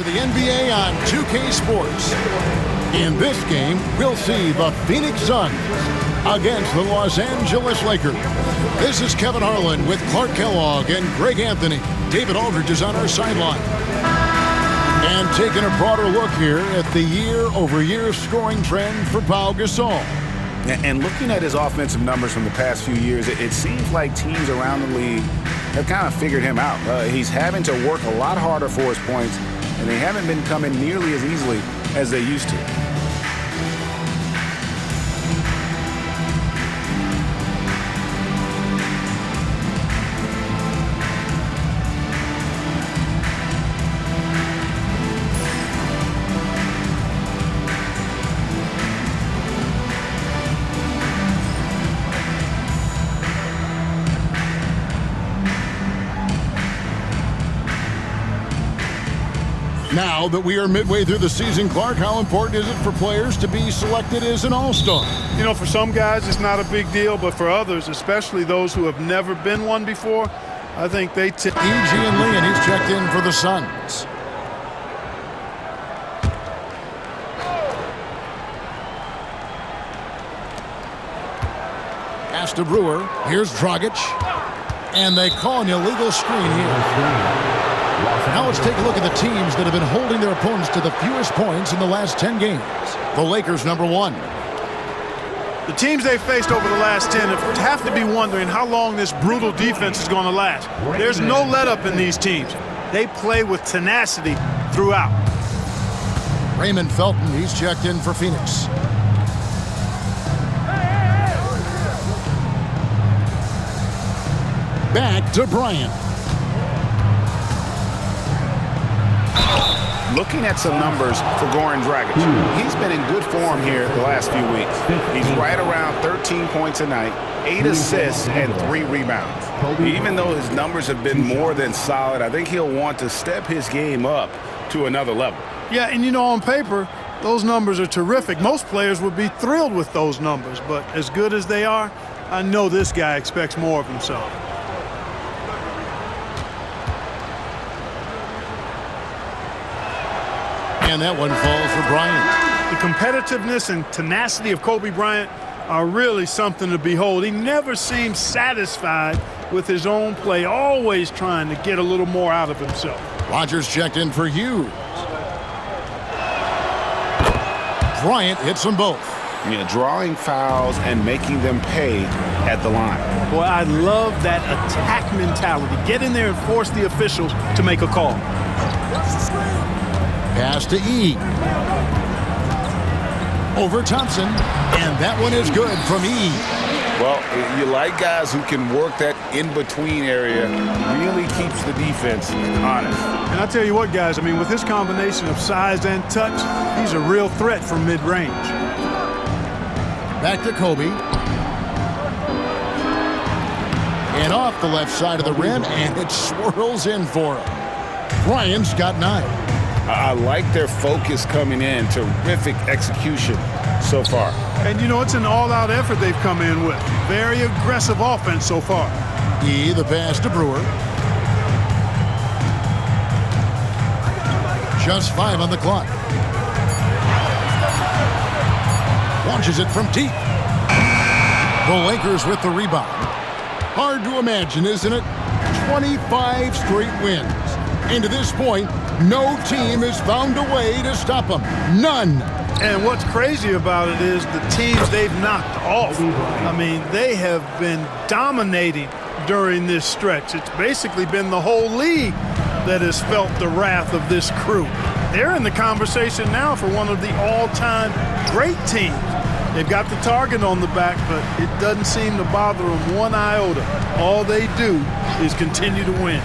the NBA on 2K Sports. In this game, we'll see the Phoenix Suns against the Los Angeles Lakers. This is Kevin Harlan with Clark Kellogg and Greg Anthony. David Aldridge is on our sideline. And taking a broader look here at the year-over-year scoring trend for Pau Gasol. And looking at his offensive numbers from the past few years, it seems like teams around the league have kind of figured him out. He's having to work a lot harder for his points, and they haven't been coming nearly as easily as they used to. Now that we are midway through the season, Clark, how important is it for players to be selected as an all-star? You know, for some guys, it's not a big deal, but for others, especially those who have never been one before, I think they E.G. and Lee, and he's checked in for the Suns. Pass to Brewer. Here's Dragic. And they call an illegal screen here. Now let's take a look at the teams that have been holding their opponents to the fewest points in the last 10 games. The Lakers, number 1. The teams they've faced over the last 10 have to be wondering how long this brutal defense is going to last. There's no let-up in these teams. They play with tenacity throughout. Raymond Felton, he's checked in for Phoenix. Back to Bryant. Looking at some numbers for Goran Dragic, he's been in good form here the last few weeks. He's right around 13 points a night, 8 assists, and 3 rebounds. Even though his numbers have been more than solid, I think he'll want to step his game up to another level. Yeah, and you know, on paper, those numbers are terrific. Most players would be thrilled with those numbers, but as good as they are, I know this guy expects more of himself. And that one falls for Bryant. The competitiveness and tenacity of Kobe Bryant are really something to behold. He never seems satisfied with his own play, always trying to get a little more out of himself. Rogers checked in for Hughes. Bryant hits them both. You know, drawing fouls and making them pay at the line. Boy, I love that attack mentality. Get in there and force the officials to make a call. Pass to E. Over Thompson, and that one is good from E. Well, you like guys who can work that in-between area, really keeps the defense honest. And I tell you what, guys, I mean, with his combination of size and touch, he's a real threat from mid-range. Back to Kobe. And off the left side of the rim, and it swirls in for him. Bryant's got 9. I like their focus coming in. Terrific execution so far. And, you know, it's an all-out effort they've come in with. Very aggressive offense so far. E, the pass to Brewer. Just 5 on the clock. Launches it from deep. The Lakers with the rebound. Hard to imagine, isn't it? 25 straight wins. And to this point, no team has found a way to stop them. None. And what's crazy about it is the teams they've knocked off. I mean, they have been dominating during this stretch. It's basically been the whole league that has felt the wrath of this crew. They're in the conversation now for one of the all-time great teams. They've got the target on the back, but it doesn't seem to bother them one iota. All they do is continue to win.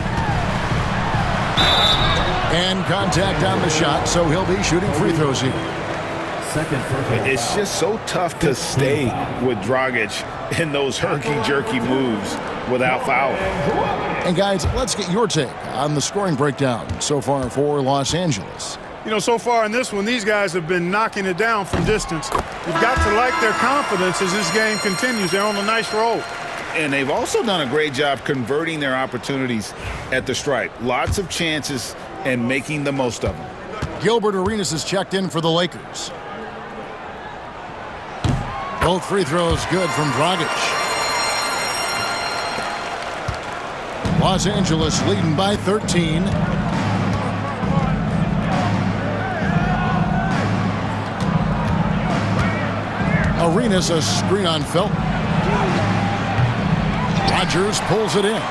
And contact on the shot, so he'll be shooting free throws here. It's just so tough to stay with Dragic in those herky-jerky moves without fouling. And guys, let's get your take on the scoring breakdown so far for Los Angeles. You know, so far in this one, these guys have been knocking it down from distance. You've got to like their confidence as this game continues. They're on a nice roll. And they've also done a great job converting their opportunities at the stripe. Lots of chances and making the most of them. Gilbert Arenas is checked in for the Lakers. Both free throws good from Dragic. Los Angeles leading by 13. Arenas a screen on Felton. Rodgers pulls it in.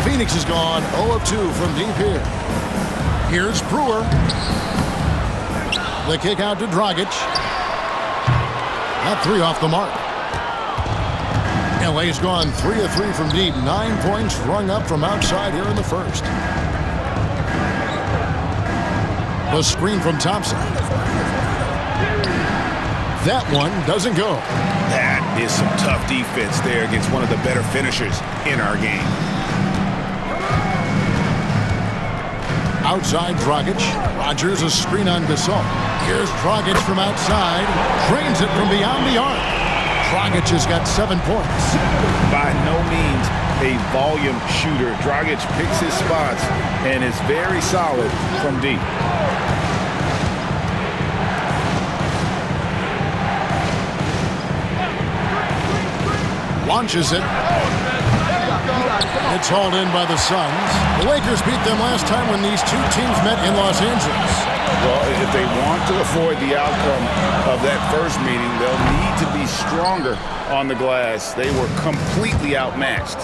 Phoenix is gone 0 of 2 from deep here. Here's Brewer. The kick out to Dragic. That 3 off the mark. LA's gone 3 of 3 from deep. 9 points rung up from outside here in the first. The screen from Thompson. That one doesn't go. That is some tough defense there against one of the better finishers in our game. Outside Dragic. Rodgers a screen on Gasol. Here's Dragic from outside. Drains it from beyond the arc. Dragic has got 7 points. By no means a volume shooter. Dragic picks his spots and is very solid from deep. Launches it. It's hauled in by the Suns. The Lakers beat them last time when these two teams met in Los Angeles. Well, if they want to avoid the outcome of that first meeting, they'll need to be stronger on the glass. They were completely outmatched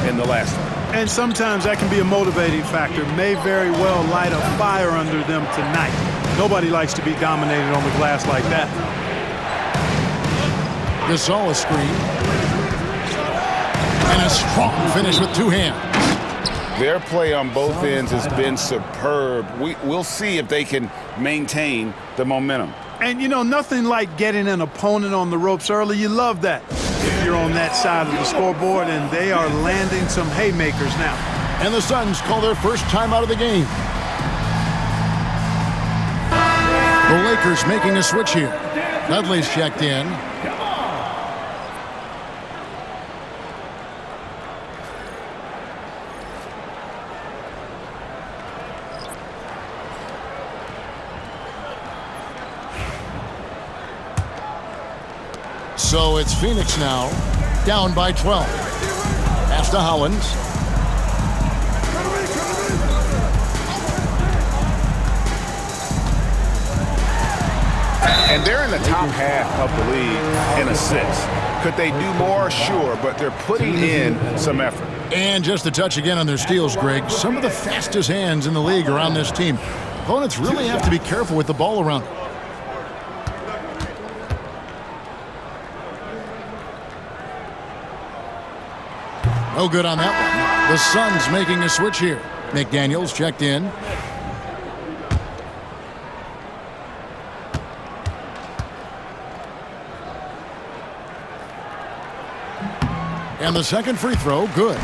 in the last one. And sometimes that can be a motivating factor. May very well light a fire under them tonight. Nobody likes to be dominated on the glass like that. Gasol a screen. And a strong finish with 2 hands. Their play on both ends has been superb. We'll see if they can maintain the momentum. And, you know, nothing like getting an opponent on the ropes early. You love that if you're on that side of the scoreboard, and they are landing some haymakers now. And the Suns call their first time out of the game. The Lakers making a switch here. Dudley's checked in. So it's Phoenix now, down by 12. Pass to Hollins. And they're in the top half of the league in assists. Could they do more? Sure, but they're putting in some effort. And just a touch again on their steals, Greg. Some of the fastest hands in the league are on this team. Opponents really have to be careful with the ball around. No good on that one. The Suns making a switch here. McDaniels checked in. And the second free throw, good.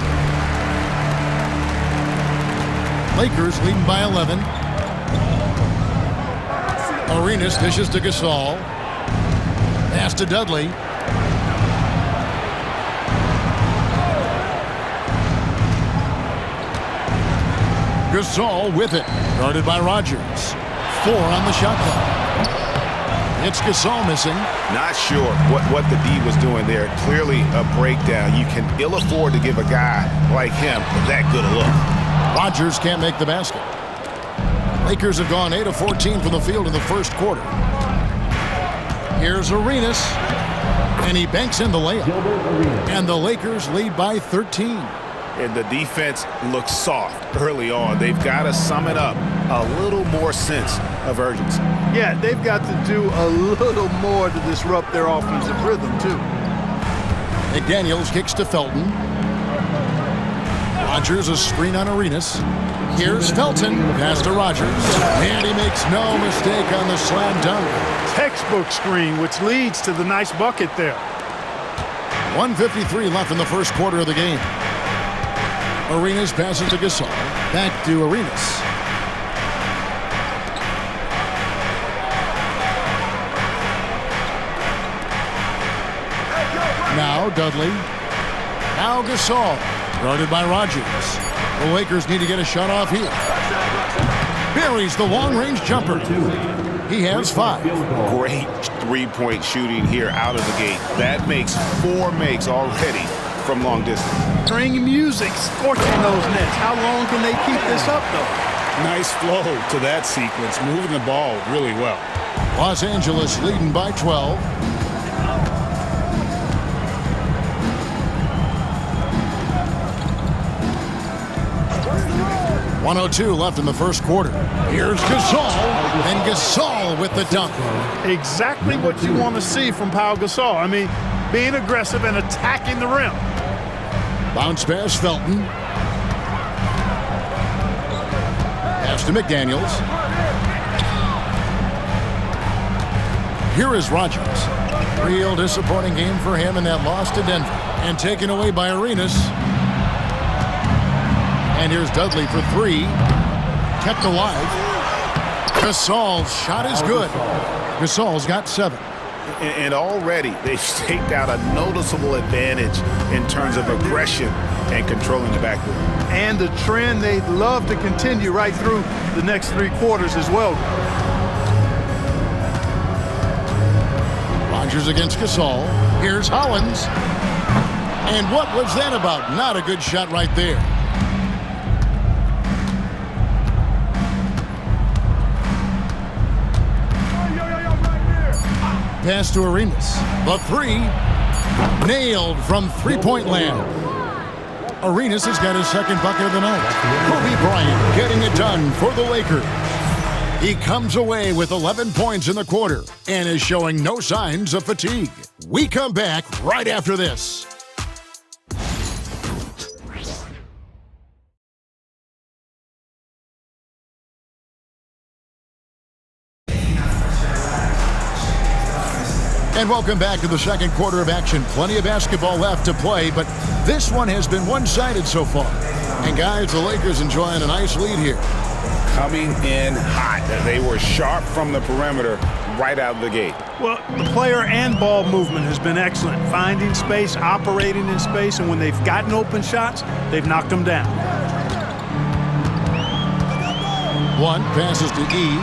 Lakers leading by 11. Arenas dishes to Gasol. Pass to Dudley. Gasol with it. Guarded by Rodgers. 4 on the shot clock. It's Gasol missing. Not sure what the D was doing there. Clearly a breakdown. You can ill afford to give a guy like him that good a look. Rodgers can't make the basket. Lakers have gone 8 of 14 from the field in the first quarter. Here's Arenas. And he banks in the layup. And the Lakers lead by 13. And the defense looks soft early on. They've got to sum it up. A little more sense of urgency. Yeah, they've got to do a little more to disrupt their offensive rhythm, too. McDaniels kicks to Felton. Rodgers a screen on Arenas. Here's Felton. Pass to Rodgers. And he makes no mistake on the slam dunk. Textbook screen, which leads to the nice bucket there. 1:53 left in the first quarter of the game. Arenas passes to Gasol. Back to Arenas. Now Dudley. Now Gasol. Guarded by Rodgers. The Lakers need to get a shot off here. buries the long-range jumper. He has 5. Great three-point shooting here out of the gate. That makes 4 makes already from long distance. String music scorching those nets. How long can they keep this up, though? Nice flow to that sequence, moving the ball really well. Los Angeles leading by 12. .102 left in the first quarter. Here's Gasol, and Gasol with the dunk. Exactly what you want to see from Pau Gasol. I mean, being aggressive and attacking the rim. Bounce pass, Felton. Pass to McDaniels. Here is Rogers. Real disappointing game for him in that loss to Denver. And taken away by Arenas. And here's Dudley for 3. Kept alive. Gasol's shot is good. Gasol's got 7. And already they've staked out a noticeable advantage in terms of aggression and controlling the backcourt. And the trend they'd love to continue right through the next 3 quarters as well. Rogers against Gasol. Here's Hollins. And what was that about? Not a good shot right there. Pass to Arenas. The 3. Nailed from three-point land. Arenas has got his second bucket of the night. Kobe Bryant getting it done for the Lakers. He comes away with 11 points in the quarter and is showing no signs of fatigue. We come back right after this. And welcome back to the second quarter of action. Plenty of basketball left to play, but this one has been one-sided so far. And guys, the Lakers enjoying a nice lead here. Coming in hot. They were sharp from the perimeter right out of the gate. Well, the player and ball movement has been excellent. Finding space, operating in space, and when they've gotten open shots, they've knocked them down. 1 passes to E.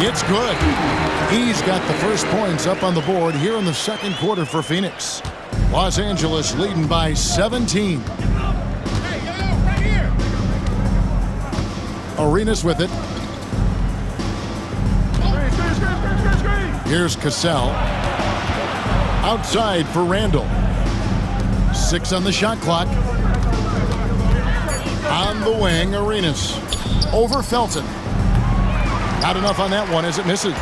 It's good. He's got the first points up on the board here in the second quarter for Phoenix. Los Angeles leading by 17. Arenas with it. Here's Cassell. Outside for Randall. 6 on the shot clock. On the wing, Arenas. Over Felton. Not enough on that one as it misses.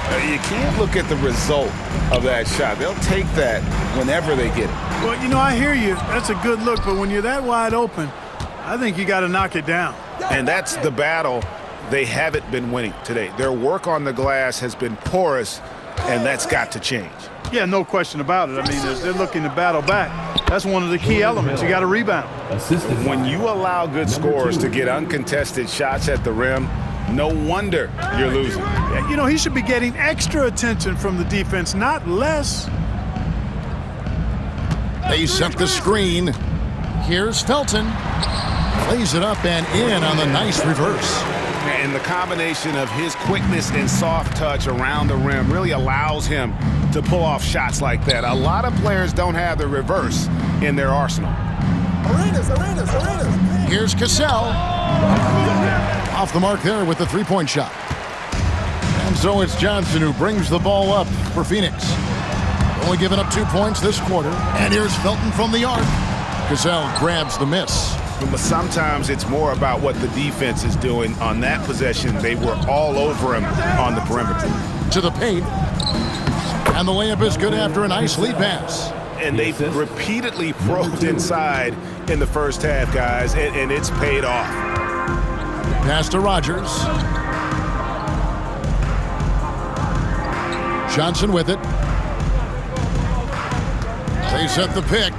You can't look at the result of that shot. They'll take that whenever they get it. Well, you know, I hear you. That's a good look, but when you're that wide open, I think you got to knock it down. And that's the battle they haven't been winning today. Their work on the glass has been porous, and that's got to change. Yeah, no question about it. I mean, as they're looking to battle back, that's one of the key elements. You got to rebound. When you allow good scorers to get uncontested shots at the rim, no wonder you're losing. Yeah, you know, he should be getting extra attention from the defense, not less. They set the screen. Here's Felton. Plays it up and in on the nice reverse. And the combination of his quickness and soft touch around the rim really allows him to pull off shots like that. A lot of players don't have the reverse in their arsenal. Arenas. Here's Cassell. Off the mark there with the three-point shot. And so it's Johnson who brings the ball up for Phoenix. Only giving up 2 points this quarter. And here's Felton from the arc. Cassell grabs the miss. But sometimes it's more about what the defense is doing. On that possession, they were all over him on the perimeter. To the paint. And the layup is good after a nice lead pass. And they've repeatedly probed inside in the first half, guys, and it's paid off. Pass to Rogers. Johnson with it. They set the pick.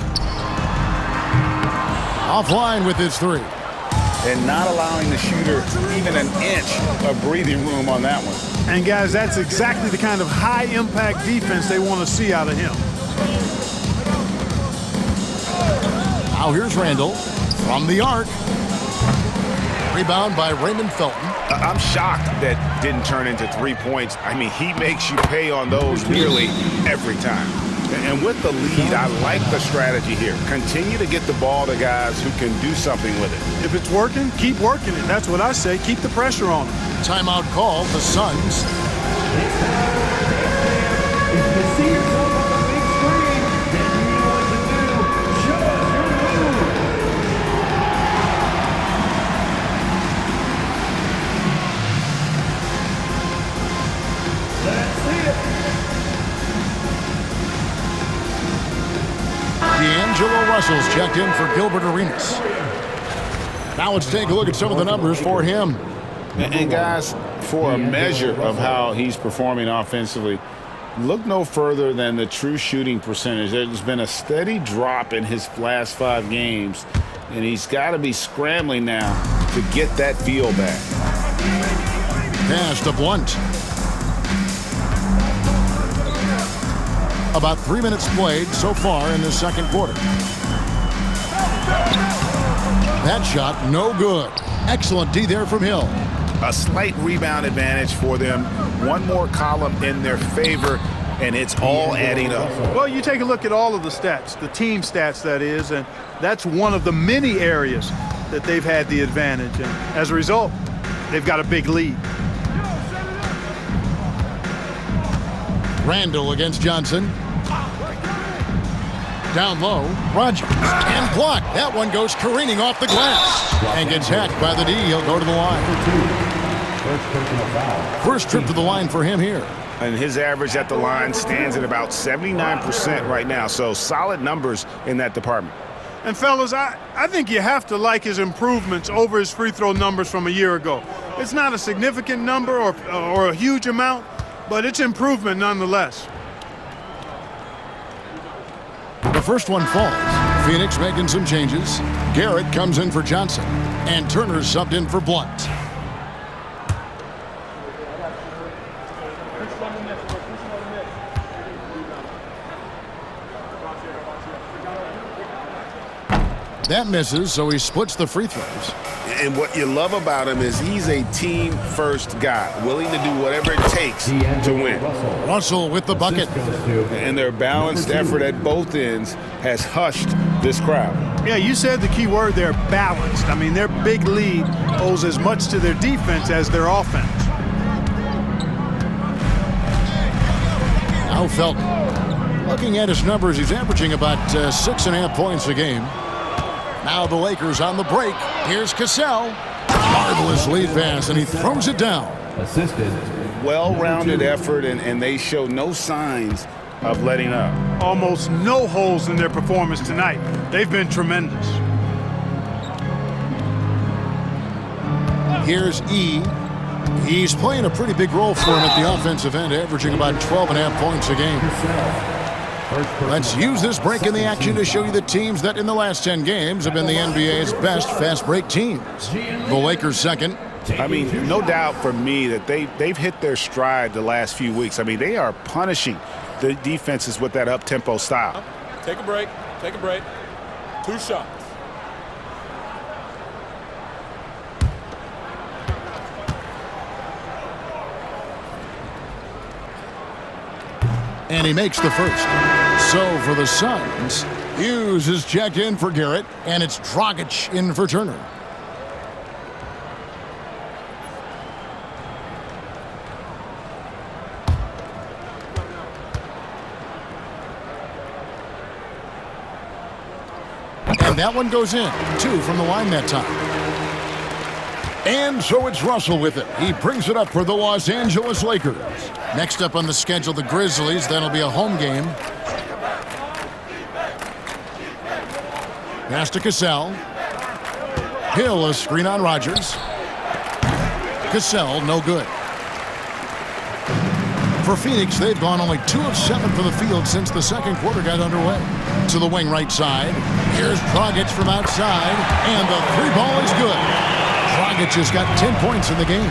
Offline with his 3. And not allowing the shooter even an inch of breathing room on that one. And, guys, that's exactly the kind of high-impact defense they want to see out of him. Now here's Randall from the arc. Rebound by Raymond Felton. I'm shocked that didn't turn into 3 points. I mean, he makes you pay on those nearly every time. And with the lead, I like the strategy here. Continue to get the ball to guys who can do something with it. If it's working, keep working it. That's what I say. Keep the pressure on them. Timeout called, the Suns. D'Angelo Russell's checked in for Gilbert Arenas. Now let's take a look at some of the numbers for him. And guys, for a measure of how he's performing offensively, look no further than the true shooting percentage. There's been a steady drop in his last 5 games, and he's got to be scrambling now to get that feel back. Pass to Blunt. About 3 minutes played so far in the second quarter. That shot, no good. Excellent D there from Hill. A slight rebound advantage for them. One more column in their favor, and it's all adding up. Well, you take a look at all of the stats, the team stats, that is, and that's one of the many areas that they've had the advantage. And as a result, they've got a big lead. Randall against Johnson. Down low, Rogers, and blocked. That one goes careening off the glass and gets hacked by the D. He'll go to the line. First trip to the line for him here. And his average at the line stands at about 79% right now, so solid numbers in that department. And fellas, I think you have to like his improvements over his free throw numbers from a year ago. It's not a significant number or a huge amount, but it's improvement nonetheless. The first one falls. Phoenix making some changes. Garrett comes in for Johnson, and Turner subbed in for Blunt. That misses, so he splits the free throws. And what you love about him is he's a team-first guy, willing to do whatever it takes to win. Russell with the bucket. And their balanced effort at both ends has hushed this crowd. Yeah, you said the key word there, balanced. I mean, their big lead owes as much to their defense as their offense. Now Felton. Looking at his numbers, he's averaging about 6.5 points a game. Now the Lakers on the break. Here's Cassell. Marvelous lead pass, and he throws it down. Assisted. Well-rounded effort, and they show no signs of letting up. Almost no holes in their performance tonight. They've been tremendous. Here's E. He's playing a pretty big role for him at the offensive end, averaging about 12.5 points a game. Let's use this break in the action to show you the teams that in the last 10 games have been the NBA's best fast break teams. The Lakers second. I mean, no doubt for me that they've hit their stride the last few weeks. I mean, they are punishing the defenses with that up-tempo style. Take a break. Take a break. 2 shots. And he makes the first. So for the Suns, Hughes is checked in for Garrett, and it's Dragic in for Turner. And that one goes in. 2 from the line that time. And so it's Russell with it. He brings it up for the Los Angeles Lakers. Next up on the schedule, the Grizzlies. That'll be a home game. Pass to Cassell. Hill, a screen on Rogers. Cassell, no good. For Phoenix, they've gone only 2 of 7 from the field since the second quarter got underway. To the wing right side. Here's Dragic from outside, and the 3 ball is good. Dragic has got 10 points in the game.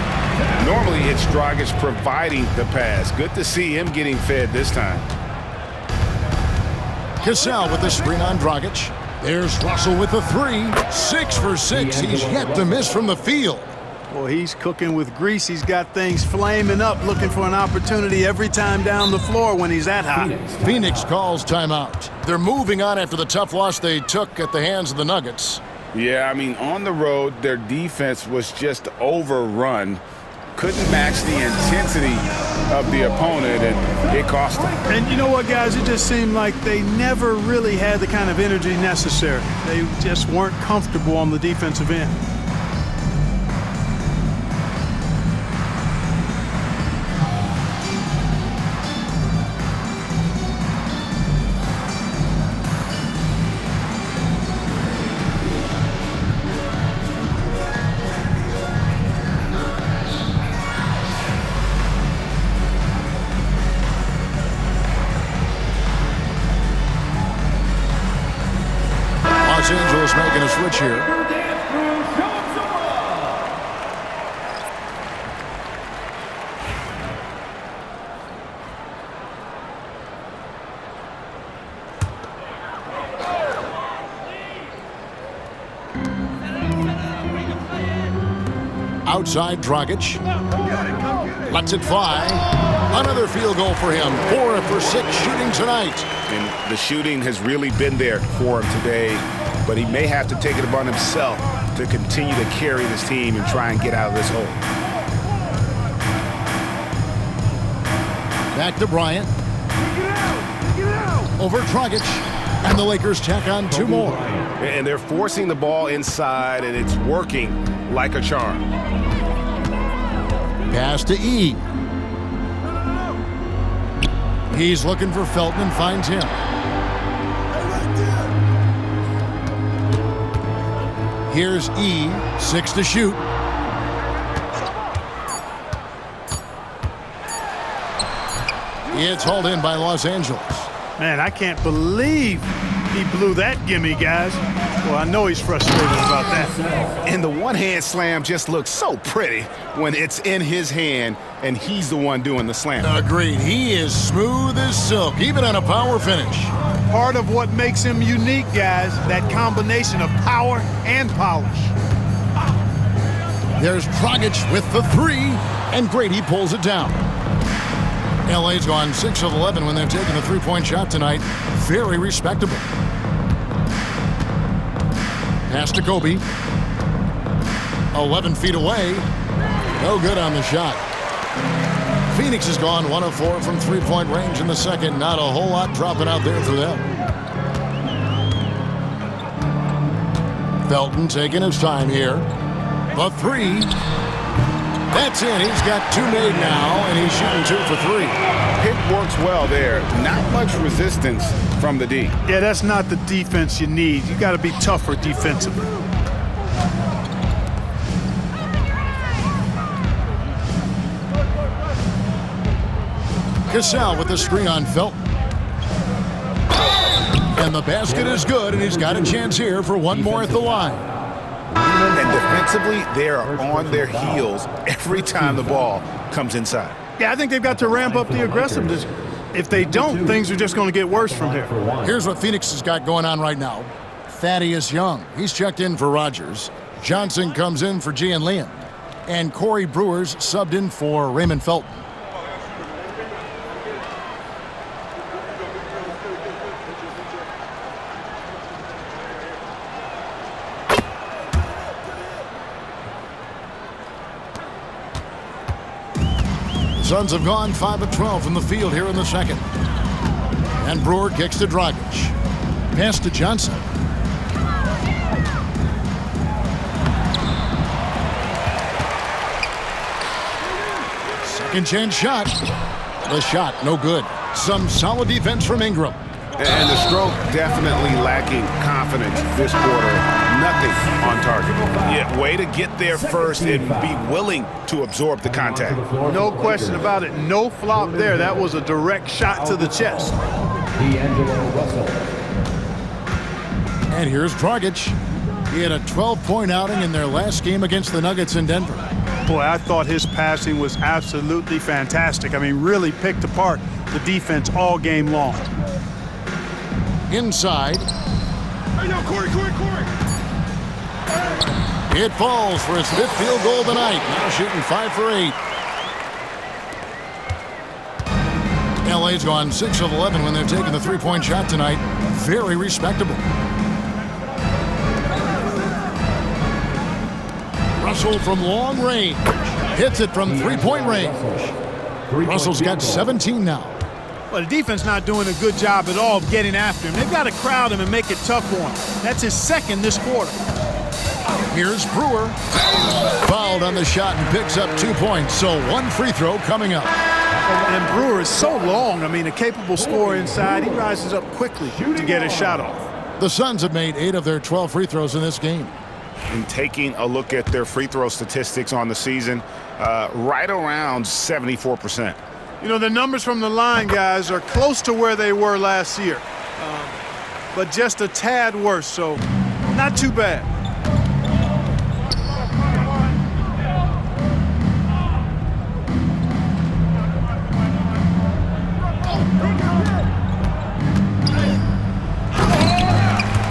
Normally, it's Dragic providing the pass. Good to see him getting fed this time. Cassell with the screen on Dragic. There's Russell with the 3. 6 for 6. He's yet to miss from the field. Well, he's cooking with grease. He's got things flaming up, looking for an opportunity every time down the floor when he's that hot. Phoenix calls timeout. They're moving on after the tough loss they took at the hands of the Nuggets. Yeah, I mean, on the road, their defense was just overrun. Couldn't match the intensity of the opponent, and it cost them. And you know what, guys? It just seemed like they never really had the kind of energy necessary. They just weren't comfortable on the defensive end. Los Angeles making a switch here. Outside Dragic. Lets it fly. Another field goal for him. 4 for 6 shooting tonight. And the shooting has really been there for him today, but he may have to take it upon himself to continue to carry this team and try and get out of this hole. Back to Bryant. Over Dragic. And the Lakers tack on 2 more. And they're forcing the ball inside, and it's working like a charm. Pass to E. He's looking for Felton and finds him. Here's E. 6 to shoot. It's hauled in by Los Angeles. Man, I can't believe he blew that gimme, guys. Well, I know he's frustrated about that. And the one-hand slam just looks so pretty when it's in his hand and he's the one doing the slam. Agreed. He is smooth as silk, even on a power finish. Part of what makes him unique, guys, that combination of power and polish. There's Dragic with the 3, and Grady pulls it down. LA's gone 6 of 11 when they've taken a 3-point shot tonight. Very respectable. Pass to Kobe. 11 feet away. No good on the shot. Phoenix has gone 1 of 4 from 3-point range in the second. Not a whole lot dropping out there for them. Felton taking his time here. The 3. That's in. He's got 2 made now, and he's shooting 2 for 3. Pick works well there. Not much resistance from the D. Yeah, that's not the defense you need. You got to be tougher defensively. Cassell with the screen on Felton. And the basket is good, and he's got a chance here for 1 more at the line. And defensively, they are on their heels every time the ball comes inside. Yeah, I think they've got to ramp up the aggressiveness. If they don't, things are just going to get worse from here. Here's what Phoenix has got going on right now. Thaddeus Young, he's checked in for Rogers. Johnson comes in for Gian Liam. And Corey Brewer's subbed in for Raymond Felton. Suns have gone 5 of 12 from the field here in the second. And Brewer kicks to Dragic. Pass to Johnson. Second chance shot. The shot, no good. Some solid defense from Ingram. And the stroke definitely lacking confidence this quarter. Nothing on target. Yeah, way to get there first and be willing to absorb the contact. No question about it. No flop there. That was a direct shot to the chest. And here's Dragic. He had a 12-point outing in their last game against the Nuggets in Denver. Boy, I thought his passing was absolutely fantastic. I mean, really picked apart the defense all game long. Inside. Hey, yo, Corey. It falls for his 5th field goal tonight. Now shooting 5 for 8. LA's gone 6 of 11 when they've taken the three-point shot tonight. Very respectable. Russell from long range. Hits it from three-point range. Russell's got 17 now. Well, the defense not doing a good job at all of getting after him. They've got to crowd him and make it tough for him. That's his 2nd this quarter. Here's Brewer. Fouled on the shot and picks up 2 points. So 1 free throw coming up. And Brewer is so long. I mean, a capable scorer inside. He rises up quickly to get his shot off. The Suns have made 8 of their 12 free throws in this game. And taking a look at their free throw statistics on the season, right around 74%. You know, the numbers from the line, guys, are close to where they were last year. But just a tad worse, so not too bad.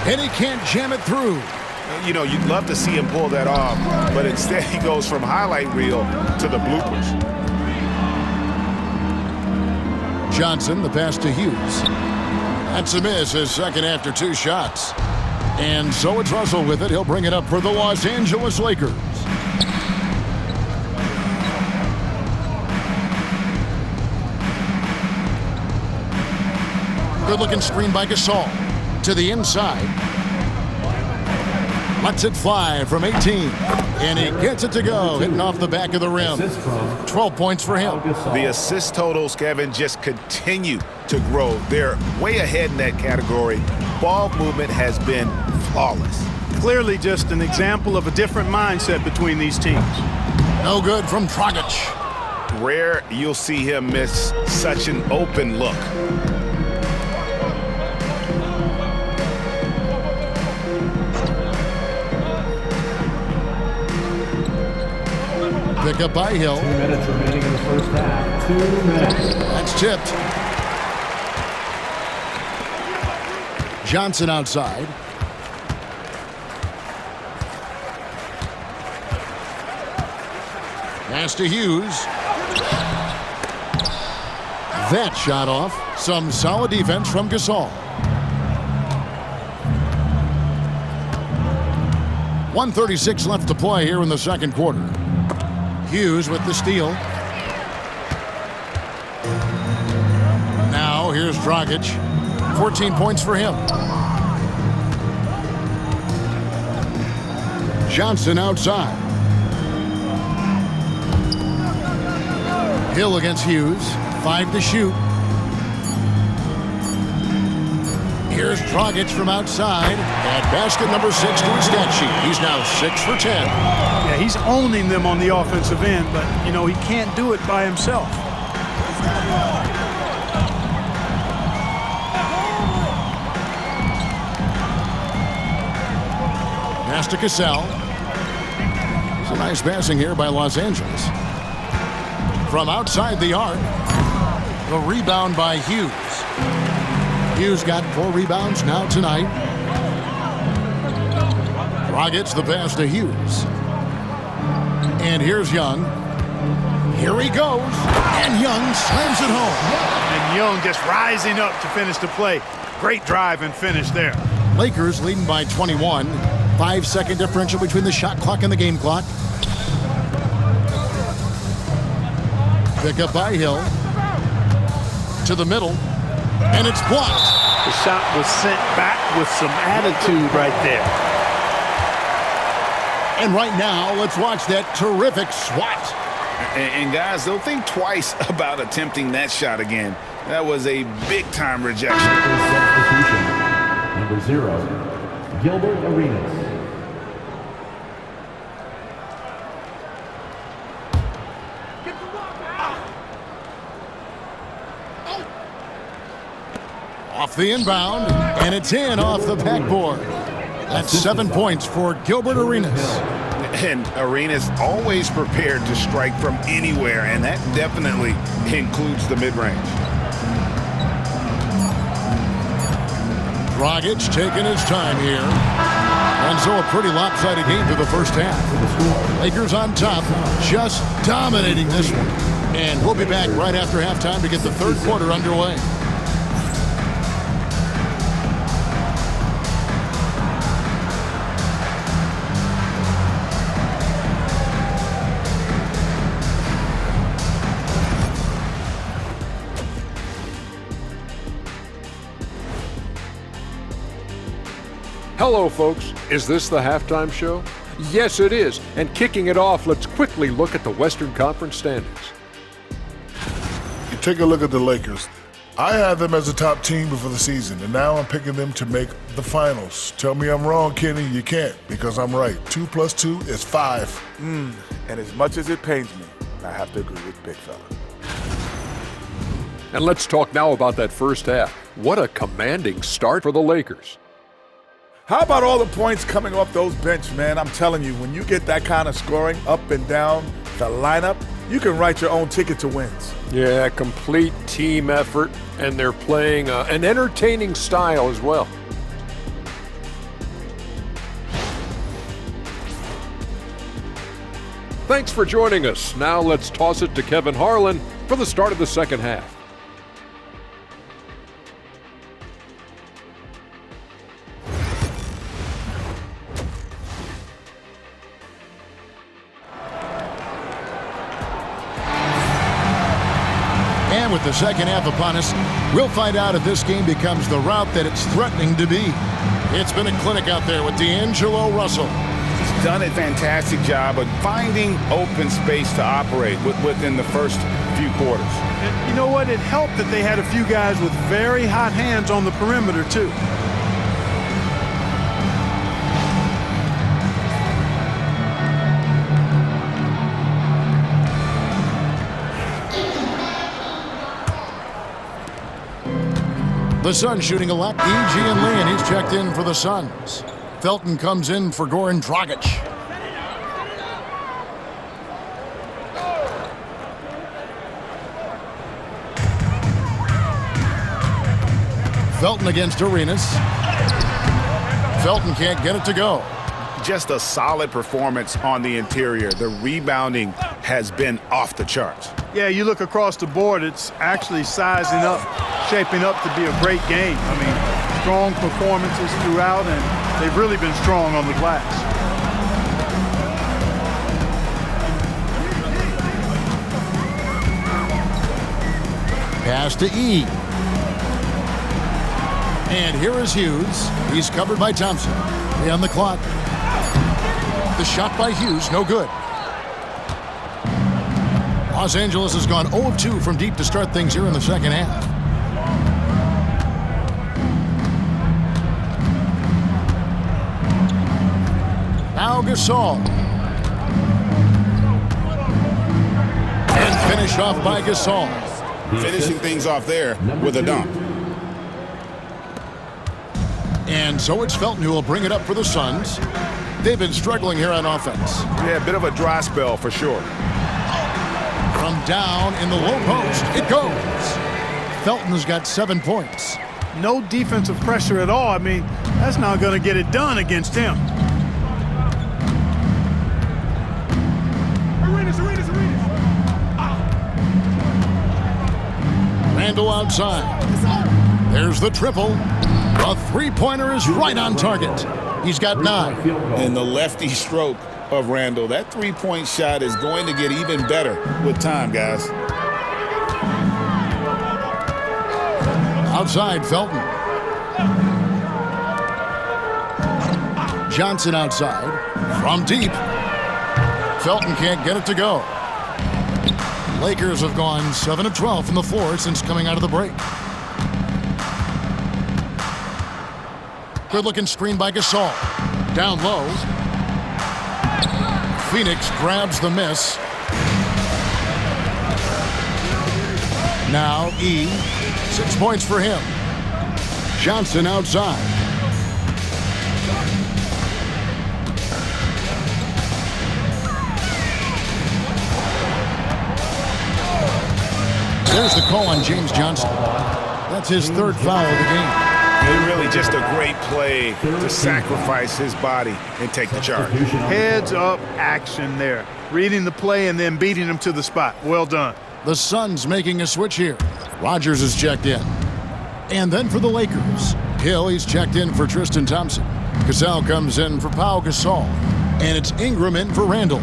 And he can't jam it through. You know, you'd love to see him pull that off, but instead he goes from highlight reel to the bloopers. Johnson, the pass to Hughes. That's a miss, his 2nd after 2 shots. And so it's Russell with it. He'll bring it up for the Los Angeles Lakers. Good-looking screen by Gasol. To the inside. Lets it fly from 18. And he gets it to go, hitting off the back of the rim. 12 points for him. The assist totals, Kevin, just continue to grow. They're way ahead in that category. Ball movement has been flawless. Clearly just an example of a different mindset between these teams. No good from Dragic. Rare you'll see him miss such an open look. Pick up by Hill. 2 minutes remaining in the first half. 2 minutes. That's tipped. Johnson outside. Pass to Hughes. That shot off. Some solid defense from Gasol. 1:36 left to play here in the 2nd quarter. Hughes with the steal. Now here's Dragic. 14 points for him. Johnson outside. Hill against Hughes. 5 to shoot. Here's Dragic from outside. And basket number 6 to his stat sheet. He's now 6 for 10. Yeah, he's owning them on the offensive end, but, you know, he can't do it by himself. Pass to Cassell. It's a nice passing here by Los Angeles. From outside the arc. The rebound by Hughes. Hughes got 4 rebounds now tonight. Dragic the pass to Hughes. And here's Young. Here he goes. And Young slams it home. And Young just rising up to finish the play. Great drive and finish there. Lakers leading by 21. 5-second differential between the shot clock and the game clock. Pick up by Hill. To the middle. And it's blocked. The shot was sent back with some attitude right there. And right now, let's watch that terrific swat. And guys, they'll think twice about attempting that shot again. That was a big-time rejection. Substitution. Number 0, Gilbert Arenas. Off the inbound, and it's in off the backboard. That's 7 points for Gilbert Arenas. And Arenas always prepared to strike from anywhere, and that definitely includes the mid-range. Dragic taking his time here. And so a pretty lopsided game through the first half. Lakers on top, just dominating this one. And we'll be back right after halftime to get the third quarter underway. Hello, folks. Is this the halftime show? Yes, it is. And kicking it off, let's quickly look at the Western Conference standings. You take a look at the Lakers. I had them as a top team before the season, and now I'm picking them to make the finals. Tell me I'm wrong, Kenny. You can't, because I'm right. 2 + 2 is 5. And as much as it pains me, I have to agree with Big Fella. And let's talk now about that first half. What a commanding start for the Lakers. How about all the points coming off those bench, man? I'm telling you, when you get that kind of scoring up and down the lineup, you can write your own ticket to wins. Yeah, complete team effort, and they're playing an entertaining style as well. Thanks for joining us. Now let's toss it to Kevin Harlan for the start of the second half. And with the second half upon us, we'll find out if this game becomes the route that it's threatening to be. It's been a clinic out there with D'Angelo Russell. He's done a fantastic job of finding open space to operate within the first few quarters. And you know what? It helped that they had a few guys with very hot hands on the perimeter, too. The Suns shooting a left. E.G. and Lane, he's checked in for the Suns. Felton comes in for Goran Dragic. Felton against Arenas. Felton can't get it to go. Just a solid performance on the interior. The rebounding has been off the charts. Yeah, you look across the board, it's actually sizing up, shaping up to be a great game. I mean, strong performances throughout, and they've really been strong on the glass. Pass to E. And here is Hughes. He's covered by Thompson. 3 on the clock. The shot by Hughes, no good. Los Angeles has gone 0 of 2 from deep to start things here in the second half. Now Gasol. And finished off by Gasol. Finishing things off there with a dunk. And so it's Felton who will bring it up for the Suns. They've been struggling here on offense. Yeah, a bit of a dry spell for sure. From down in the low post, it goes. Felton's got 7 points. No defensive pressure at all. I mean, that's not going to get it done against him. Randall outside. There's the triple. The three-pointer is right on target. He's got 9. And the lefty stroke of Randall. That three-point shot is going to get even better with time, guys. Outside, Felton. Johnson outside. From deep. Felton can't get it to go. Lakers have gone 7 of 12 from the floor since coming out of the break. Good-looking screen by Gasol. Down low. Phoenix grabs the miss. Now E. 6 points for him. Johnson outside. There's the call on James Johnson. That's his 3rd foul of the game. And really just a great play to sacrifice his body and take the charge. Heads-up action there. Reading the play and then beating him to the spot. Well done. The Suns making a switch here. Rogers is checked in. And then for the Lakers, Hill, he's checked in for Tristan Thompson. Cassell comes in for Pau Gasol. And it's Ingram in for Randall.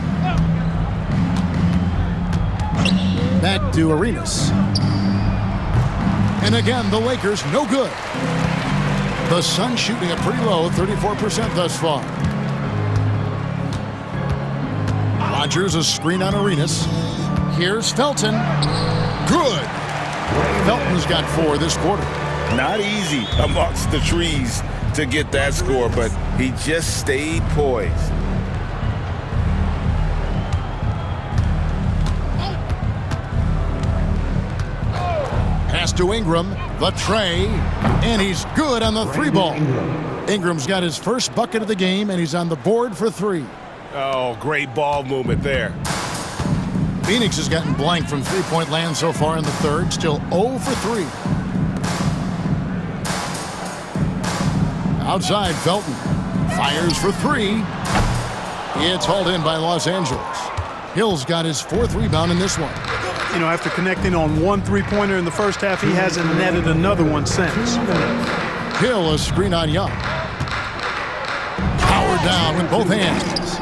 Back to Arenas. And again, the Lakers no good. The Suns shooting it pretty low, 34% thus far. Rogers, a screen on Arenas. Here's Felton. Good. Felton's got 4 this quarter. Not easy amongst the trees to get that score, but he just stayed poised. Pass to Ingram, the tray, and he's good on the 3-ball. Ingram's got his first bucket of the game, and he's on the board for 3. Oh, great ball movement there. Phoenix has gotten blank from three-point land so far in the third, still 0 for 3. Outside, Felton fires for 3. It's hauled in by Los Angeles. Hill's got his 4th rebound in this one. You know, after connecting on 1 3-pointer in the first half, he hasn't netted another one since. Hill, a screen on Young. Power down with both hands.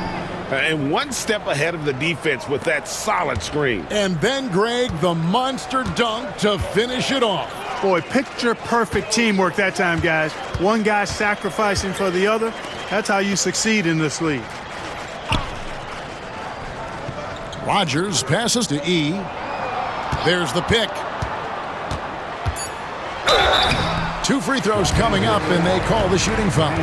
And one step ahead of the defense with that solid screen. And then Greg, the monster dunk to finish it off. Boy, picture-perfect teamwork that time, guys. One guy sacrificing for the other. That's how you succeed in this league. Rogers passes to E. There's the pick. 2 free throws coming up, and they call the shooting foul.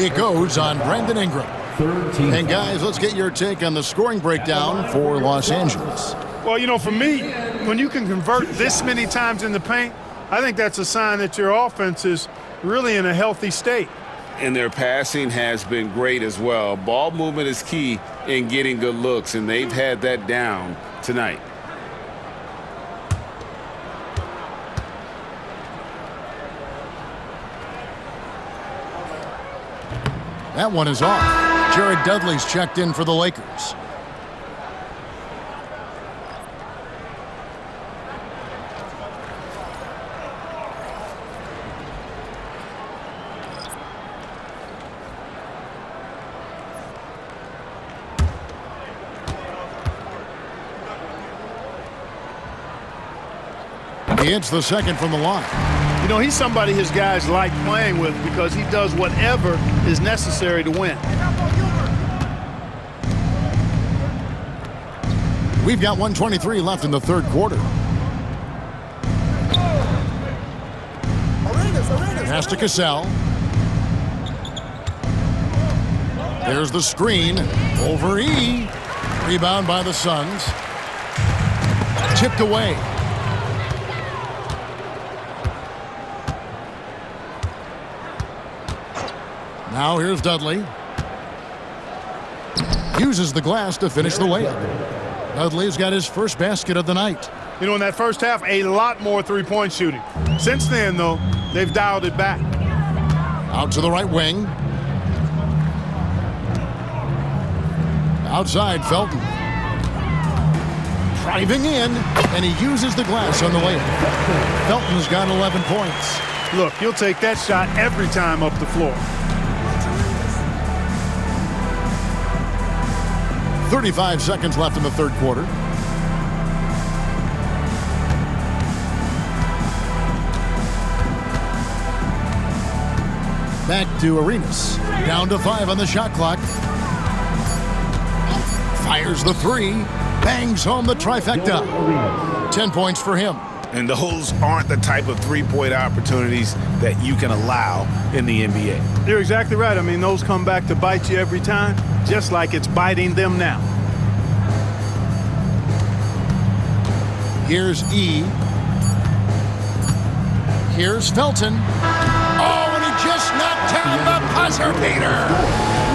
It goes on Brandon Ingram. And guys, let's get your take on the scoring breakdown for Los Angeles. Well, you know, for me, when you can convert this many times in the paint, I think that's a sign that your offense is really in a healthy state. And their passing has been great as well. Ball movement is key in getting good looks, and they've had that down tonight. That one is off. Jared Dudley's checked in for the Lakers. He hits the second from the line. You know, he's somebody his guys like playing with because he does whatever is necessary to win. We've got 1:23 left in the third quarter. Pass to Cassell. There's the screen over E. Rebound by the Suns. Tipped away. Now here's Dudley. Uses the glass to finish the layup. Dudley's got his first basket of the night. You know, in that first half, a lot more three-point shooting. Since then, though, they've dialed it back. Out to the right wing. Outside, Felton. Driving in, and he uses the glass on the layup. Felton's got 11 points. Look, he'll take that shot every time up the floor. 35 seconds left in the third quarter. Back to Arenas. Down to 5 on the shot clock. Fires the 3. Bangs home the trifecta. 10 points for him. And those aren't the type of three-point opportunities that you can allow in the NBA. You're exactly right. I mean, those come back to bite you every time, just like it's biting them now. Here's E. Here's Felton. Oh, and he just knocked down the buzzer beater.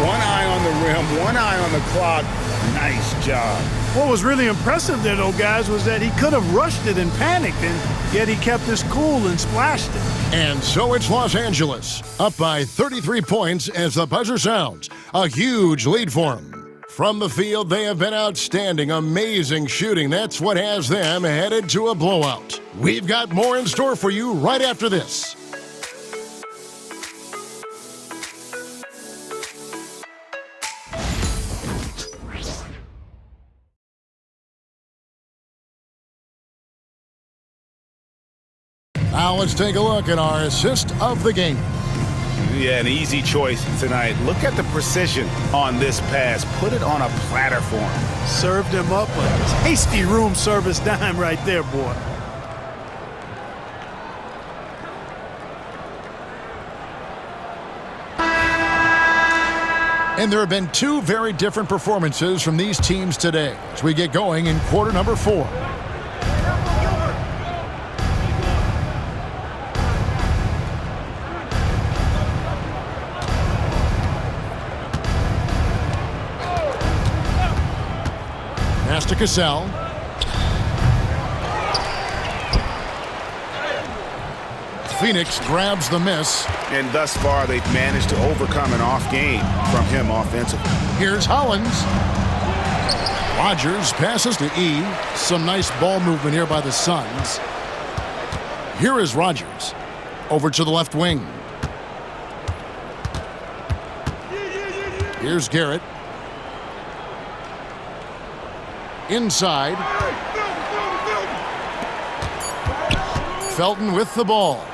One eye on the rim, one eye on the clock. Nice job. What was really impressive there, though, guys, was that he could have rushed it and panicked, and yet he kept his cool and splashed it. And so it's Los Angeles, up by 33 points as the buzzer sounds. A huge lead for them. From the field, they have been outstanding, amazing shooting. That's what has them headed to a blowout. We've got more in store for you right after this. Now let's take a look at our assist of the game. Yeah, an easy choice tonight. Look at the precision on this pass. Put it on a platter for him. Served him up a tasty room service dime right there, boy. And there have been two very different performances from these teams today as we get going in quarter number 4. Pass to Cassell. Phoenix grabs the miss. And thus far, they've managed to overcome an off game from him offensively. Here's Hollins. Rogers passes to E. Some nice ball movement here by the Suns. Here is Rogers. Over to the left wing. Here's Garrett. Inside. Felton with the ball.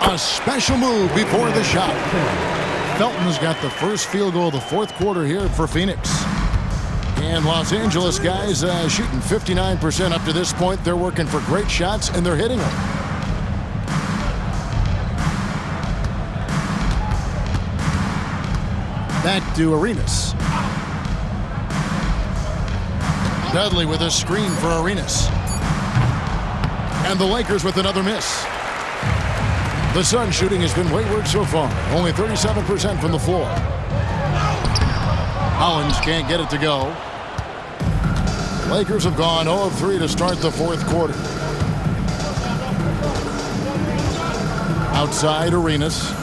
A special move before the shot. Felton's got the first field goal of the fourth quarter here for Phoenix. And Los Angeles guys shooting 59% up to this point. They're working for great shots, and they're hitting them. Back to Arenas. Dudley with a screen for Arenas. And the Lakers with another miss. The Suns shooting has been wayward so far. Only 37% from the floor. Hollins can't get it to go. Lakers have gone 0 of 3 to start the fourth quarter. Outside Arenas.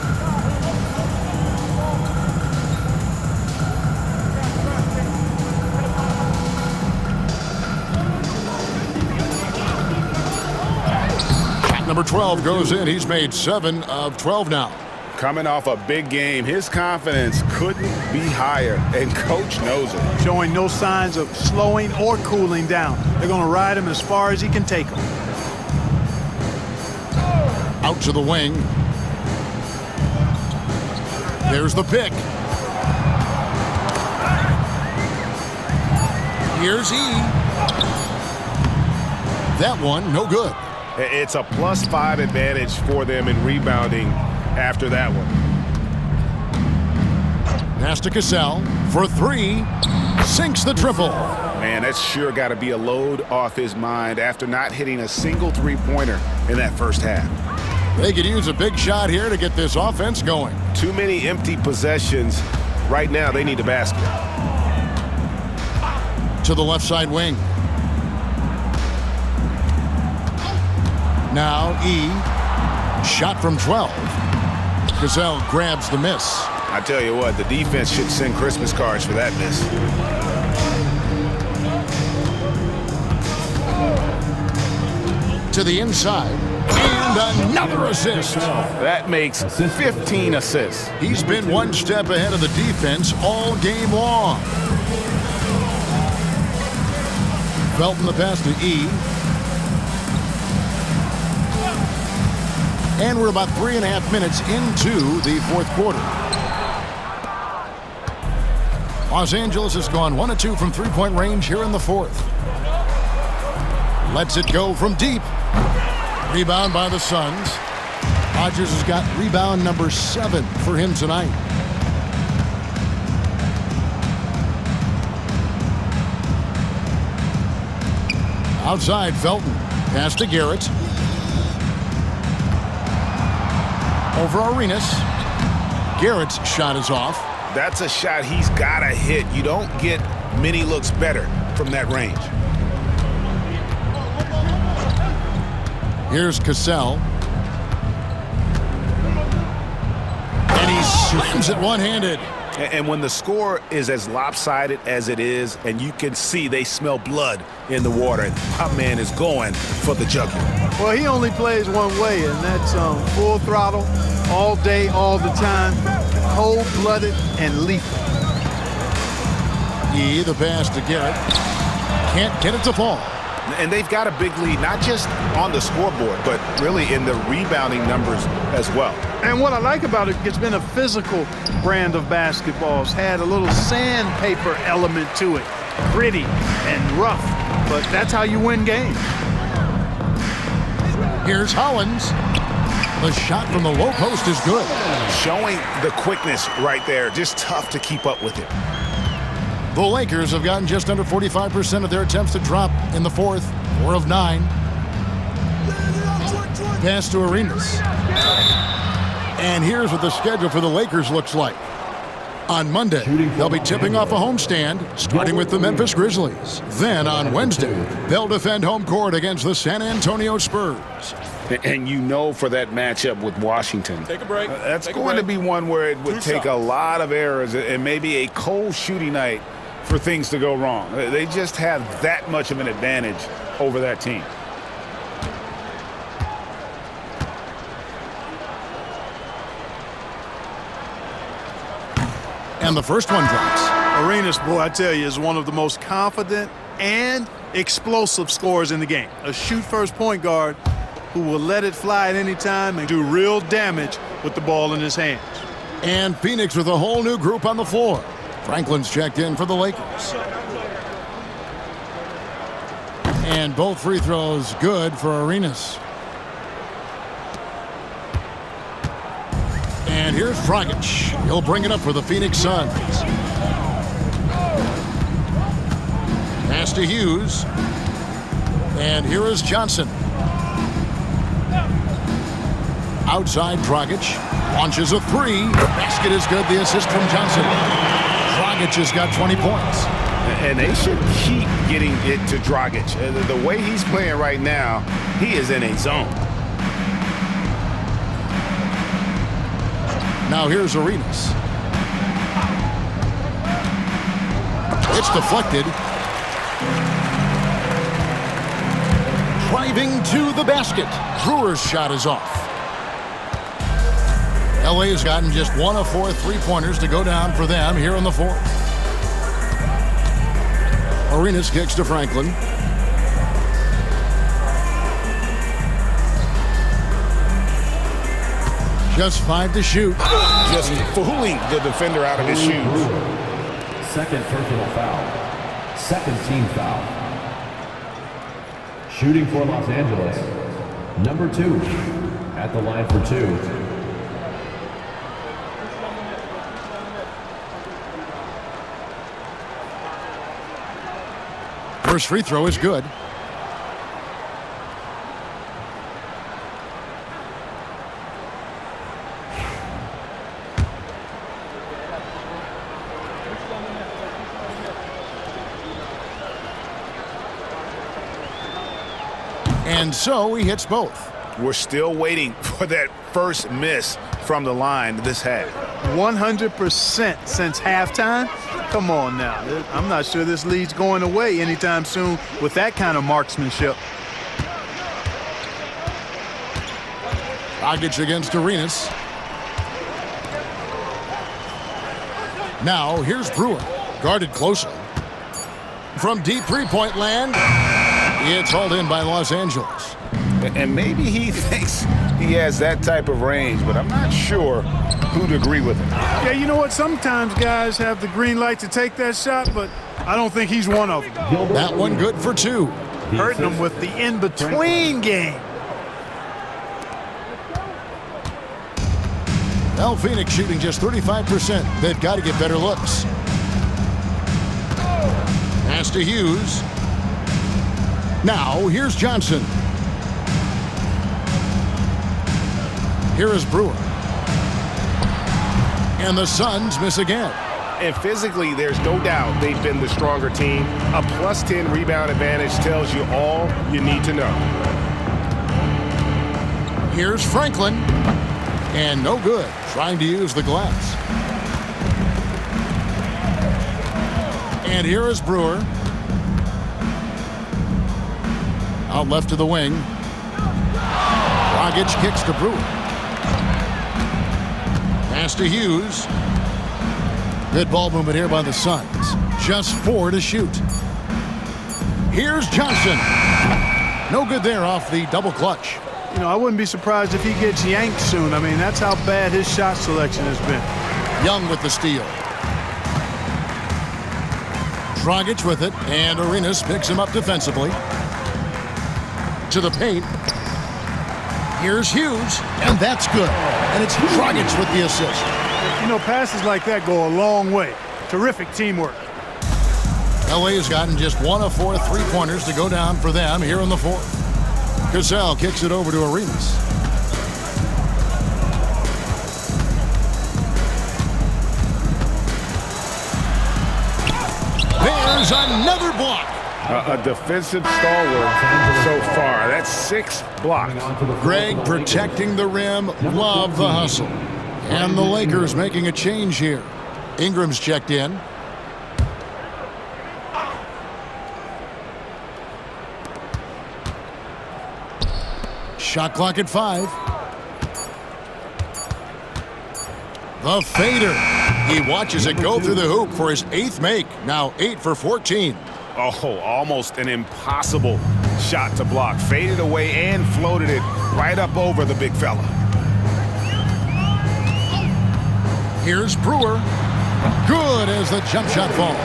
Number 12 goes in. He's made 7 of 12 now. Coming off a big game, his confidence couldn't be higher, and Coach knows it. Showing no signs of slowing or cooling down. They're going to ride him as far as he can take him. Out to the wing. There's the pick. Here's E. That one, no good. It's a +5 advantage for them in rebounding after that one. Pass to Cassell for 3. Sinks the triple. Man, that's sure got to be a load off his mind after not hitting a single three-pointer in that first half. They could use a big shot here to get this offense going. Too many empty possessions. Right now, they need a basket. To the left side wing. Now E. Shot from 12. Cassell grabs the miss. I tell you what, the defense should send Christmas cards for that miss. To the inside. And another assist. That makes 15 assists. He's been one step ahead of the defense all game long. Felton the pass to E. And we're about 3.5 minutes into the fourth quarter. Los Angeles has gone 1 of 2 from three-point range here in the fourth. Lets it go from deep. Rebound by the Suns. Rogers has got rebound number 7 for him tonight. Outside, Felton. Pass to Garrett. Over Arenas. Garrett's shot is off. That's a shot he's got to hit. You don't get many looks better from that range. Here's Cassell. Slams it one-handed. And when the score is as lopsided as it is, and you can see they smell blood in the water, our man is going for the jugular. Well, he only plays one way, and that's full throttle, all day, all the time, cold-blooded and lethal. The pass to Garrett. Can't get it to fall. And they've got a big lead, not just on the scoreboard, but really in the rebounding numbers as well. And what I like about it, it's been a physical brand of basketball. It's had a little sandpaper element to it. Gritty and rough, but that's how you win games. Here's Hollins. The shot from the low post is good. Showing the quickness right there. Just tough to keep up with it. The Lakers have gotten just under 45% of their attempts to drop in the fourth, 4 of 9. Pass to Arenas. And here's what the schedule for the Lakers looks like. On Monday, they'll be tipping off a homestand, starting with the Memphis Grizzlies. Then on Wednesday, they'll defend home court against the San Antonio Spurs. And you know for that matchup with Washington, Take a break. that's Take a going to break. be one where it would Two take a shots. lot of errors and maybe a cold shooting night for things to go wrong. They just have that much of an advantage over that team. And the first one drops. Arenas, boy, I tell you, is one of the most confident and explosive scorers in the game. A shoot-first point guard who will let it fly at any time and do real damage with the ball in his hands. And Phoenix with a whole new group on the floor. Franklin's checked in for the Lakers. And both free throws good for Arenas. And here's Dragic. He'll bring it up for the Phoenix Suns. Pass to Hughes. And here is Johnson. Outside Dragic. Launches a three. Basket is good. The assist from Johnson. Dragic has got 20 points. And they should keep getting it to Dragic. The way he's playing right now, he is in a zone. Now here's Arenas. It's deflected. Driving to the basket. Brewer's shot is off. LA has gotten just 1 of 4 three-pointers to go down for them here in the fourth. Arenas kicks to Franklin. Just 5 to shoot. Just fooling the defender out of his shoes. Second personal foul. Second team foul. Shooting for Los Angeles. Number 2 at the line for 2. First free throw is good. And so he hits both. We're still waiting for that first miss from the line this half. 100% since halftime? Come on now. I'm not sure this lead's going away anytime soon with that kind of marksmanship. Dragic against Arenas. Now here's Brewer, guarded closely. From deep three-point land, it's hauled in by Los Angeles. And maybe he thinks he has that type of range, but I'm not sure who'd agree with him. Yeah, you know what? Sometimes guys have the green light to take that shot, but I don't think he's one of them. That one good for 2. Hurting them with the in-between game. Well, Phoenix shooting just 35%. They've got to get better looks. Pass to Hughes. Now, here's Johnson. Here is Brewer. And the Suns miss again. And physically, there's no doubt they've been the stronger team. A plus 10 rebound advantage tells you all you need to know. Here's Franklin. And no good, trying to use the glass. And here is Brewer. Out left to the wing. Dragic kicks to Brewer. Pass to Hughes. Good ball movement here by the Suns. Just 4 to shoot. Here's Johnson. No good there off the double clutch. You know, I wouldn't be surprised if he gets yanked soon. I mean, that's how bad his shot selection has been. Young with the steal. Dragic with it, and Arenas picks him up defensively. To the paint. Here's Hughes, and that's good. And it's Dragic with the assist. You know, passes like that go a long way. Terrific teamwork. LA has gotten just 1 of 4 3-pointers to go down for them here in the fourth. Cassell kicks it over to Arenas. There's another block. A defensive stalwart so far. That's 6 blocks. Greg protecting the rim. Love the hustle. And the Lakers making a change here. Ingram's checked in. Shot clock at 5. The fader. He watches it go through the hoop for his 8th make. Now 8 for 14. Oh, almost an impossible shot to block. Faded away and floated it right up over the big fella. Here's Brewer. Good as the jump shot falls.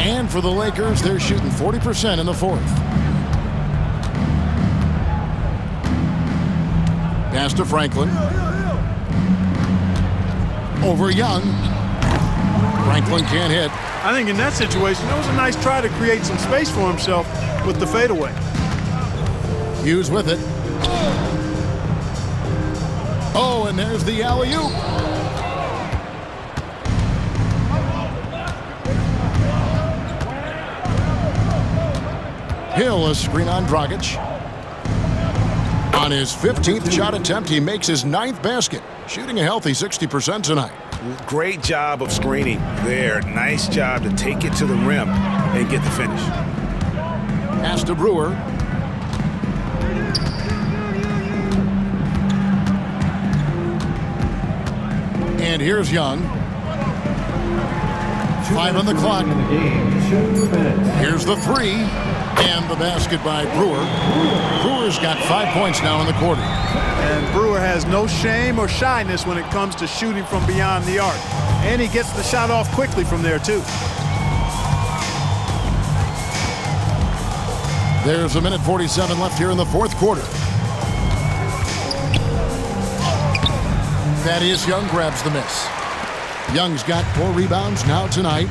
And for the Lakers, they're shooting 40% in the fourth. Pass to Franklin. Over Young. Franklin can't hit. I think in that situation, that was a nice try to create some space for himself with the fadeaway. Hughes with it. Oh, and there's the alley-oop. Hill, a screen on Dragic. On his 15th shot attempt, he makes his 9th basket, shooting a healthy 60% tonight. Great job of screening there. Nice job to take it to the rim and get the finish. Pass to Brewer. And here's Young. 5 on the clock. Here's the 3. And the basket by Brewer. Brewer's got 5 points now in the quarter. And Brewer has no shame or shyness when it comes to shooting from beyond the arc. And he gets the shot off quickly from there, too. There's 1:47 left here in the fourth quarter. Thaddeus Young grabs the miss. Young's got 4 rebounds now tonight.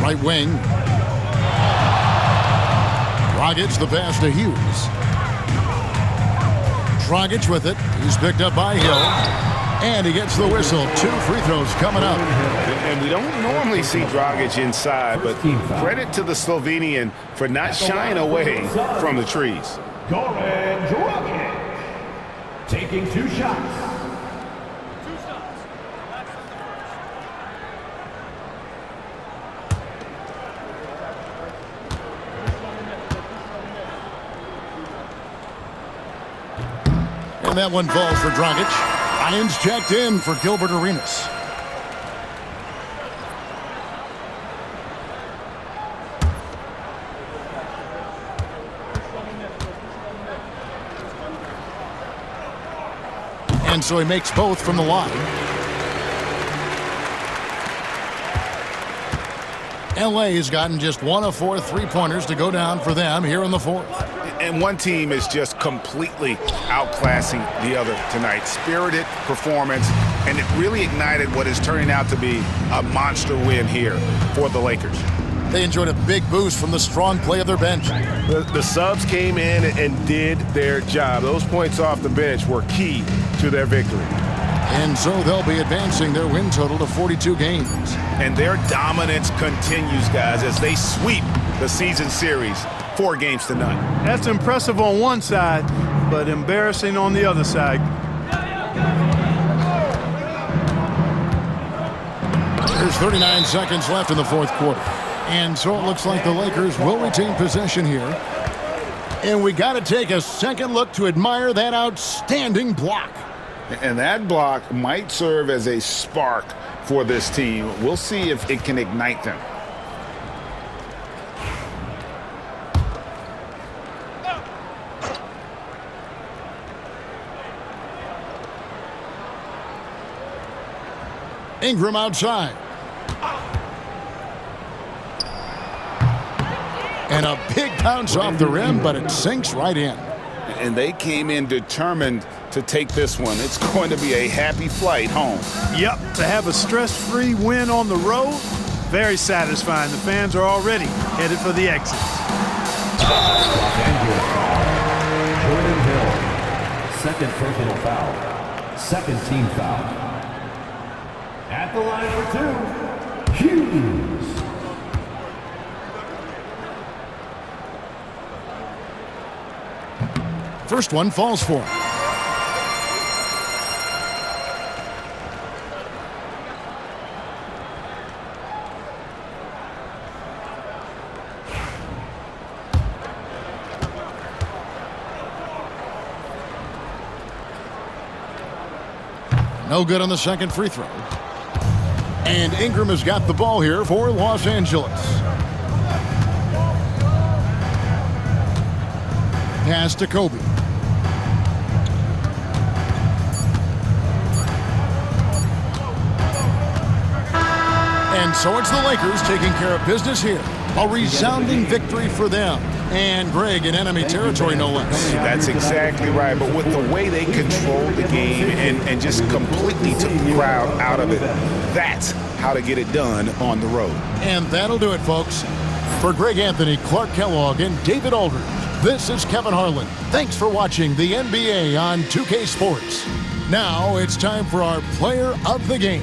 Right wing. Dragic the pass to Hughes. Dragic with it. He's picked up by Hill. And he gets the whistle. 2 free throws coming up. And we don't normally see Dragic inside, but credit to the Slovenian for not shying away from the trees. Goran Dragic taking 2 shots. And that one falls for Dragic. Irons checked in for Gilbert Arenas. And so he makes both from the line. LA has gotten just 1 of 4 3-pointers to go down for them here in the fourth. And one team is just completely outclassing the other tonight. Spirited performance, and it really ignited what is turning out to be a monster win here for the Lakers. They enjoyed a big boost from the strong play of their bench. The subs came in and did their job. Those points off the bench were key to their victory. And so they'll be advancing their win total to 42 games. And their dominance continues, guys, as they sweep the season series 4 games to none. That's impressive on one side, but embarrassing on the other side. There's 39 seconds left in the fourth quarter. And so it looks like the Lakers will retain possession here. And we got to take a second look to admire that outstanding block. And that block might serve as a spark for this team. We'll see if it can ignite them. Ingram outside. And a big bounce off the rim, but it sinks right in. And they came in determined to take this one. It's going to be a happy flight home. Yep, to have a stress-free win on the road, very satisfying. The fans are already headed for the exit. Jordan Hill, second personal foul, second team foul. At the line for 2, Hughes. First one falls for him. No good on the second free throw. And Ingram has got the ball here for Los Angeles. Pass to Kobe. And so it's the Lakers taking care of business here. A resounding victory for them. And Greg in enemy territory, no less. That's exactly right. But with the way they controlled the game and just completely took the crowd out of it, that's how to get it done on the road. And that'll do it, folks. For Greg Anthony, Clark Kellogg, and David Aldridge, this is Kevin Harlan. Thanks for watching the NBA on 2K Sports. Now it's time for our player of the game.